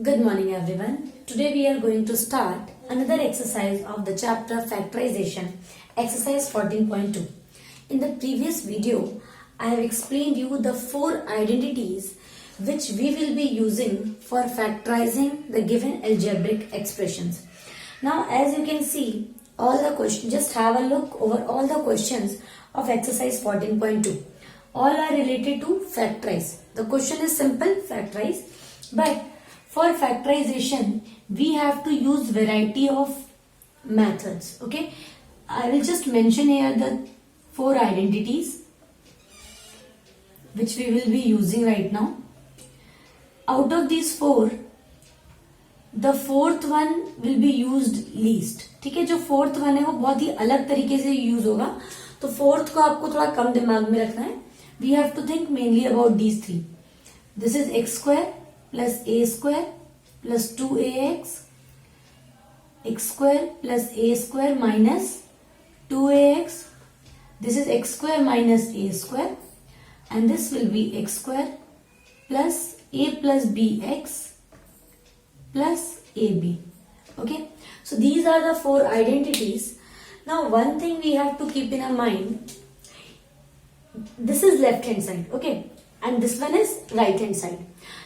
Good morning everyone. Today we are going to start another exercise of the chapter factorization, exercise 14.2. In the previous video, I have explained you the four identities which we will be using for factorizing the given algebraic expressions. Now as you can see, all the questions, just have a look over all the questions of exercise 14.2. All are related to factorize. The question is simple, factorize, but for factorization, we have to use variety of methods. Okay, I will just mention here the four identities which we will be using right now. Out of these four, the fourth one will be used least. ठीक है, जो fourth one है वो बहुत ही अलग तरीके से use होगा, तो fourth को आपको थोड़ा कम दिमाग में रखना है. We have to think mainly about these three. This is x square plus a square plus 2ax, x square plus a square minus 2ax. This is x square minus a square, and this will be x square plus a plus bx plus ab. Okay, so these are the four identities. Now one thing we have to keep in our mind, this is left hand side, okay, and this one is right hand side.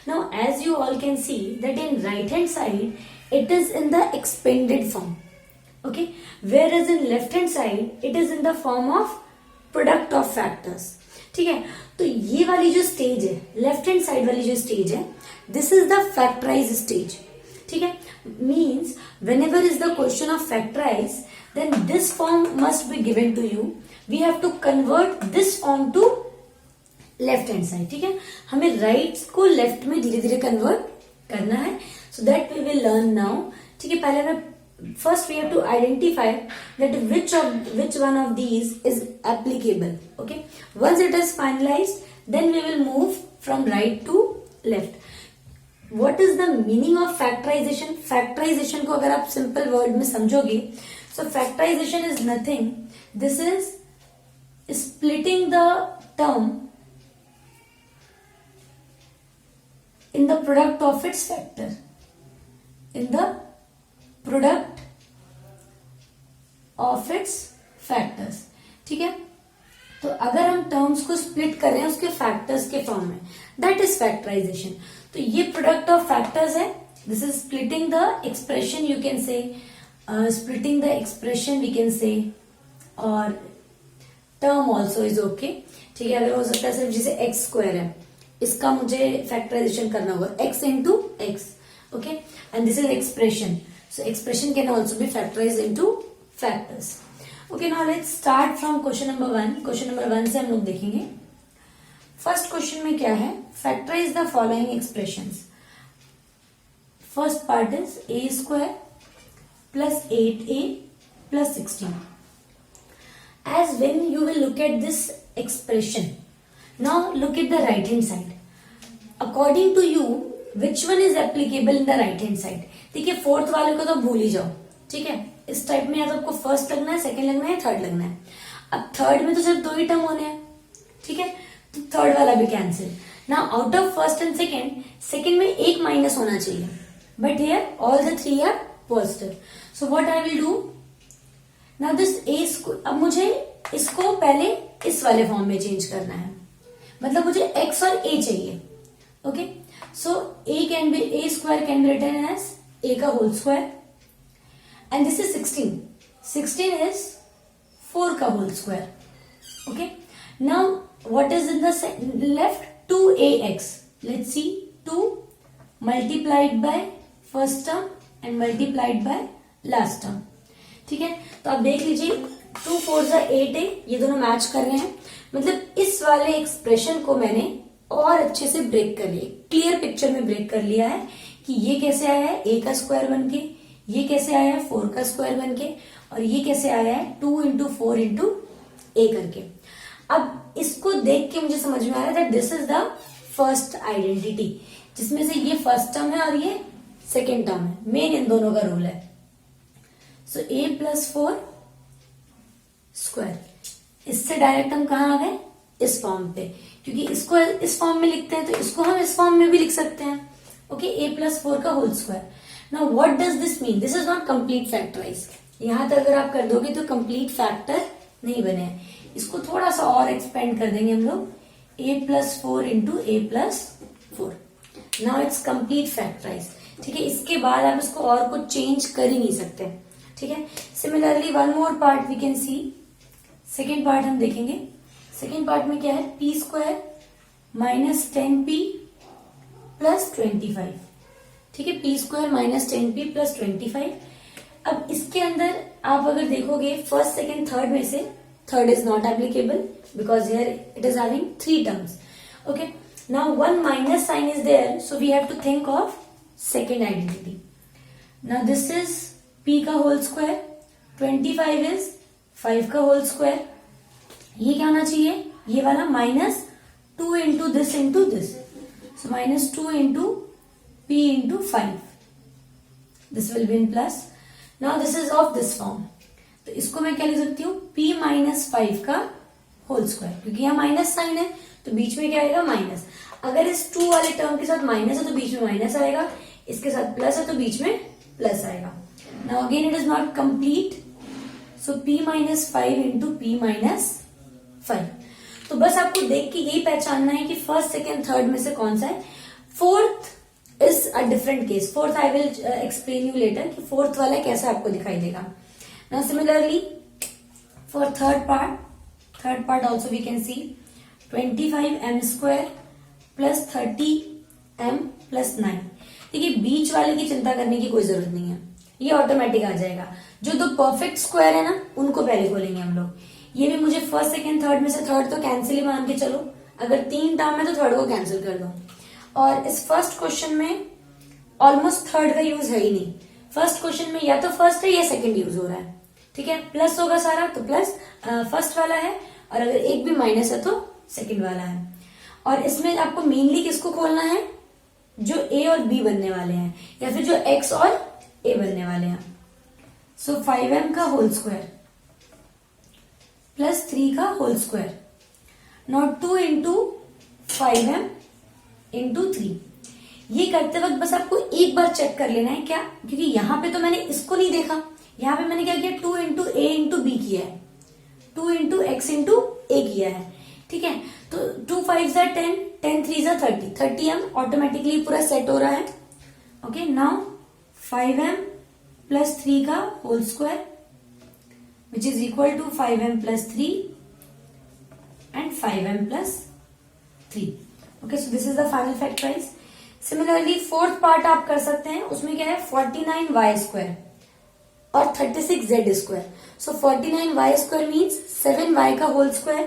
Now as you all can see that in right hand side it is in the expanded form, okay, whereas in left hand side it is in the form of product of factors. ठीक है, तो ये वाली जो stage है, left hand side वाली जो stage है, this is the factorize stage. ठीक है, means whenever is the question of factorize, then this form must be given to you. We have to convert this form to left hand side. ठीक है, हमें rights को left में धीरे धीरे convert करना है. So that we will learn now. ठीक है, पहले हमें first we have to identify that which one of these is applicable. Okay, once it is finalised then we will move from right to left. What is the meaning of factorisation? Factorisation को अगर आप simple word में समझोगे, so factorisation is nothing, this is splitting the term in the product of its factor. In the product of its factors. ठीक है, तो अगर हम टर्म्स को स्प्लिट कर रहे हैं उसके फैक्टर्स के फॉर्म में, दैट इज फैक्टराइजेशन. तो ये प्रोडक्ट ऑफ फैक्टर्स है. This is splitting the expression, you can say splitting the expression we can say, और टर्म ऑल्सो इज ओके. ठीक है, अगर हो सकता है सिर्फ जैसे एक्स स्क्वायर है, इसका मुझे फैक्टराइजेशन करना होगा x into x. Okay, and this is expression, so expression can also be factorize into factors. Okay, now let's start from question number 1. Question number 1 से हम लोग देखेंगे. फर्स्ट क्वेश्चन में क्या है, factorize the following expressions. First part is a square plus 8a plus 16. As when you will look at this expression, now look at the right hand side. According to you, which one is applicable in the right hand side? ठीक है, fourth वाले को तो भूल ही जाओ. ठीक है, इस टाइप में या तो आपको फर्स्ट लगना है, सेकंड लगना है, थर्ड लगना है. अब थर्ड में तो सिर्फ दो ही टर्म होने हैं. ठीक है, तो थर्ड वाला भी cancel. Now out of first and second में एक माइनस होना चाहिए, but here all the three are positive. So what I will do now, this a, अब मुझे इसको पहले इस वाले फॉर्म में चेंज करना है, मतलब मुझे x और a चाहिए. Okay, so a can be, a square can be written as a का whole square, and this is 16. 16 इज 4 का whole square. Okay, now what is in the left, 2ax. Let's see, 2 multiplied by first term and multiplied by last term. ठीक है, तो आप देख लीजिए 2 4 8 है, ये दोनों मैच कर रहे हैं. मतलब इस वाले एक्सप्रेशन को मैंने और अच्छे से ब्रेक कर लिया, क्लियर पिक्चर में ब्रेक कर लिया है कि ये कैसे आया है a का स्क्वायर बनके, ये कैसे आया है 4 का स्क्वायर बनके, और ये कैसे आया है 2 इंटू 4 इंटू a करके. अब इसको देख के मुझे समझ में आ रहा है that this is the first identity, जिसमें से ये फर्स्ट टर्म है और ये सेकेंड टर्म है. मेन इन दोनों का रूल है. सो a प्लस 4 स्क्वायर, इससे डायरेक्ट हम कहा आ गए, इस फॉर्म पे, क्योंकि इसको इस फॉर्म में लिखते हैं तो इसको हम इस फॉर्म में भी लिख सकते हैं. ओके, a+4 का whole square. Now what does this mean? This is not complete factorize. यहां तक अगर आप कर दोगे तो कंप्लीट फैक्टर नहीं बने. इसको थोड़ा सा और एक्सपेंड कर देंगे हम लोग, a+4 into a+4. Now it's complete factorize. ठीक है, इसके बाद आप इसको और कुछ चेंज कर ही नहीं सकते. ठीक है, similarly one more part we can see. Second part हम देखेंगे. सेकेंड पार्ट में क्या है? p² minus 10p plus 25. ठीक है, p² माइनस 10p प्लस 25. अब इसके अंदर आप अगर देखोगे फर्स्ट सेकेंड थर्ड में से third is not applicable because here it is having 3 terms. Okay, now one minus sign is there, so we have to think of second identity. Now this is p का whole square, 25 is 5 का whole square. ये क्या होना चाहिए? ये वाला minus 2 into this into this. So minus 2 into p into 5. This will be in plus. Now this is of this form. तो इसको मैं क्या लिख सकती हूँ? p माइनस 5 का होल स्क्वायर. क्योंकि यहाँ माइनस साइन है तो बीच में क्या आएगा? माइनस. अगर इस 2 वाले टर्म के साथ माइनस है तो बीच में माइनस आएगा, इसके साथ प्लस है तो बीच में प्लस आएगा. Now again it is not complete. So p minus 5 into p minus 5. तो बस आपको देख के यही पहचानना है कि फर्स्ट सेकेंड थर्ड में से कौन सा है. Fourth is a different case. Fourth I will explain you later कि फोर्थ वाला कैसे आपको दिखाई देगा. Now similarly for third part also we can see 25m² plus 30m plus 9. देखिए, बीच वाले की चिंता करने की कोई जरूरत नहीं है, ये ऑटोमेटिक आ जाएगा. जो दो परफेक्ट स्क्वायर है ना उनको पहले खोलेंगे हम लोग. ये भी मुझे फर्स्ट सेकेंड थर्ड में से थर्ड तो कैंसिल ही मान के चलो. अगर 3 टर्म है तो थर्ड को कैंसिल कर दो. और इस फर्स्ट क्वेश्चन में ऑलमोस्ट थर्ड का यूज है ही नहीं. फर्स्ट क्वेश्चन में या तो फर्स्ट है या सेकेंड यूज हो रहा है. ठीक है, प्लस होगा सारा तो प्लस फर्स्ट वाला है, और अगर एक भी माइनस है तो सेकेंड वाला है. और इसमें आपको मेनली किसको खोलना है? जो a और b बनने वाले हैं या फिर जो x और a बनने वाले हैं. सो 5m का होल स्क्वायर प्लस 3 का whole square. Not 2 into 5m into 3. ये करते वक्त बस आपको एक बार चेक कर लेना है क्या, क्योंकि यहां पे तो मैंने इसको नहीं देखा. यहां पे मैंने क्या किया? 2 इंटू a इंटू b किया है, 2 इंटू x इंटू a किया है. ठीक है, तो 2 5 जा 10, 10 3 जा 30, 30m ऑटोमेटिकली पूरा सेट हो रहा है. ओके, नाउ 5m प्लस 3 का whole square which is equal to 5m plus 3 and 5m plus 3. Okay, so this is the final factorize. Similarly, fourth part आप कर सकते हैं. उसमें क्या है? 49y square और 36z square. So 49y square means 7y का whole square,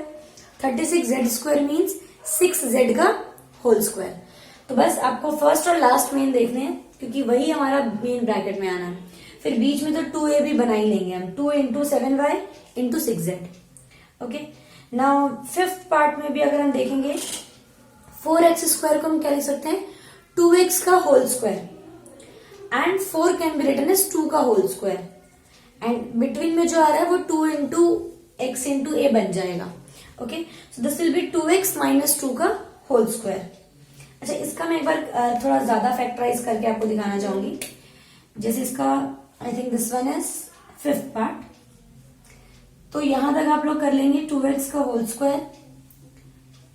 36z square means 6z का whole square. तो बस आपको फर्स्ट और लास्ट मेन देखने हैं क्योंकि वही हमारा मेन ब्रैकेट में आना है. फिर बीच में तो 2a भी बना ही लेंगे हम, 2 into 7y into 6z. Okay, now fifth part में भी अगर हम देखेंगे 4x स्क्वायर को हम क्या लिख सकते हैं? 2x का whole square and 4 can be written as 2 का होल स्क्वायर. एंड बिटवीन में जो आ रहा है वो 2 इंटू x इंटू a बन जाएगा. Okay, so this will be 2x minus 2 का होल स्क्वायर. अच्छा, इसका मैं एक बार थोड़ा ज्यादा फैक्टराइज करके आपको दिखाना चाहूंगी. जैसे इसका I think this one is fifth part. तो यहां तक आप लोग कर लेंगे 2x का होल स्क्वायर,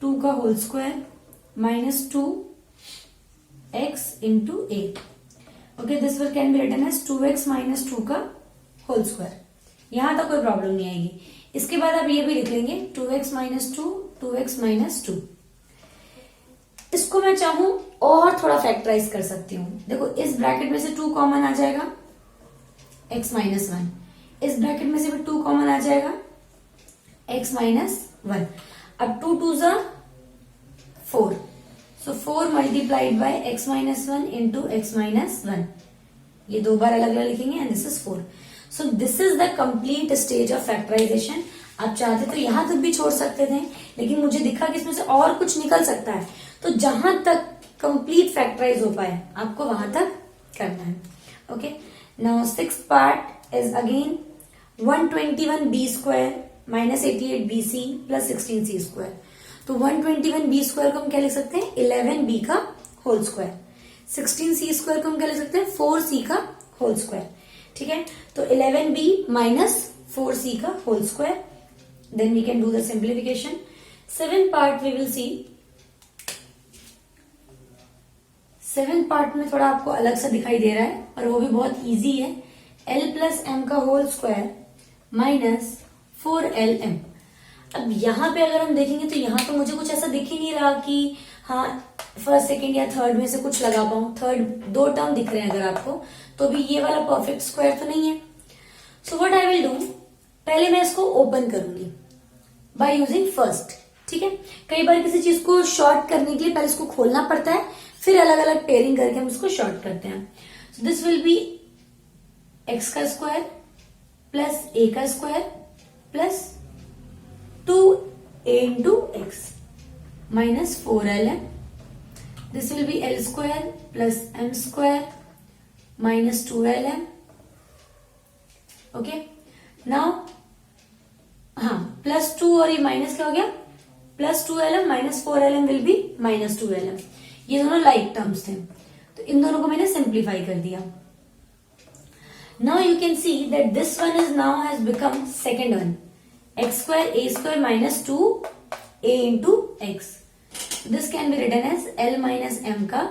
2 का whole square minus 2x into a. Okay, this will can be written as 2x minus 2 का होल स्क्वायर. यहां तक कोई प्रॉब्लम नहीं आएगी. इसके बाद आप ये भी लिख लेंगे 2x माइनस 2, 2x माइनस 2. इसको मैं चाहूं और थोड़ा फैक्टराइज कर सकती हूँ. देखो, इस ब्रैकेट में से 2 कॉमन आ जाएगा, x माइनस 1. इस ब्रैकेट में से भी 2 कॉमन आ जाएगा, x माइनस 1. अब 2 2 जा 4. So 4 multiplied by x minus 1 into x minus 1. ये 2 बार अलग अलग लिखेंगे and this is 4. So this is the complete stage of factorization. आप चाहते तो यहां तक भी छोड़ सकते थे, लेकिन मुझे दिखा कि इसमें से और कुछ निकल सकता है, तो जहां तक कंप्लीट फैक्टराइज हो पाए आपको वहां तक करना है. Okay, now sixth part is again 121b square minus 88bc plus 16c square. तो 121b स्क्वायर को हम क्या लिख सकते हैं? 11b का होल स्क्वायर. 16c स्क्वायर को हम क्या लिख सकते हैं 4c का होल स्क्वायर, ठीक है। तो 11b माइनस 4c का whole square, then we can do the simplification. 7th part we will see. 7th part में थोड़ा आपको अलग सा दिखाई दे रहा है और वो भी बहुत इजी है। l प्लस एम का होल स्क्वायर माइनस 4lm। अब यहाँ पे अगर हम देखेंगे तो यहाँ पे मुझे कुछ ऐसा दिख ही नहीं रहा कि हाँ फर्स्ट सेकेंड या थर्ड में से कुछ लगा पाऊं। थर्ड 2 टर्म दिख रहे हैं अगर आपको, तो भी ये वाला परफेक्ट स्क्वायर तो नहीं है। So what I will do, पहले मैं इसको ओपन करूंगी बाय यूजिंग फर्स्ट, ठीक है। कई बार किसी चीज को शॉर्ट करने के लिए पहले इसको खोलना पड़ता है, फिर अलग अलग पेयरिंग करके हम इसको शॉर्ट करते हैं। So this will be x का स्क्वायर प्लस ए का square plus 2a into x minus 4lm। This will be l square plus m square minus 2lm। Okay, now हाँ प्लस 2 और ये माइनस क्या हो गया, plus 2lm minus 4lm will be minus 2lm। ये दोनों like terms थे, तो इन दोनों को मैंने सिंप्लीफाई कर दिया। Now you can see that this one is now has become second one, x square a square minus 2a into x. This can be written as l minus m का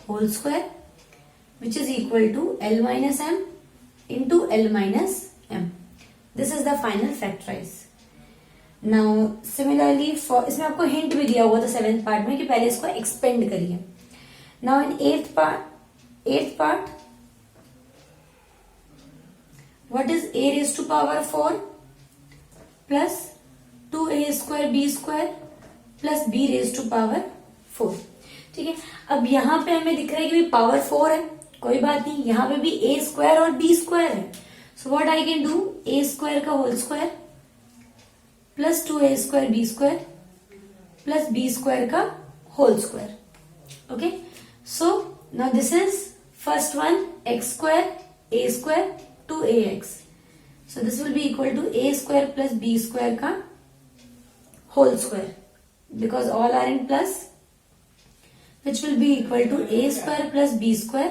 whole square which is equal to l minus m into l minus m। This is the final factorize. Now similarly for, इसमें आपको hint भी दिया हुआ था 7th part में कि पहले इसको एक्सपेंड करिए। Now in 8th part what is a raise to power 4 plus 2a square b square plus b raise to power 4, ठीक है। अब यहाँ पे हमें दिख रहा है कि पावर 4 है, कोई बात नहीं, यहाँ पे भी a स्क्वायर और b स्क्वायर है। So what I can do, a square का whole square plus 2a square b square plus b square का whole square. Okay, so now this is first one x square a square 2ax। So this will be equal to a square plus b square का whole square because all are in plus, which will be equal to a square plus b square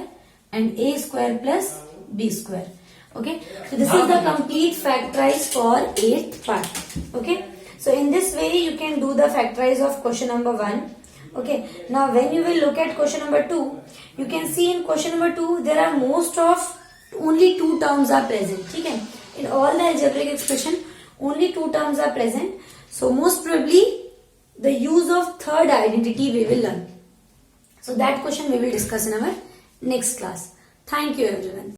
and a square plus b square. Okay, so this is the complete factorize for 8th part. Okay, so in this way you can do the factorize of question number 1. Okay, now when you will look at question number 2, you can see in question number 2 there are most of only 2 terms are present, ठीक है। In all the algebraic expression, only 2 terms are present. So most probably the use of third identity we will learn. So that question we will discuss in our next class. Thank you everyone.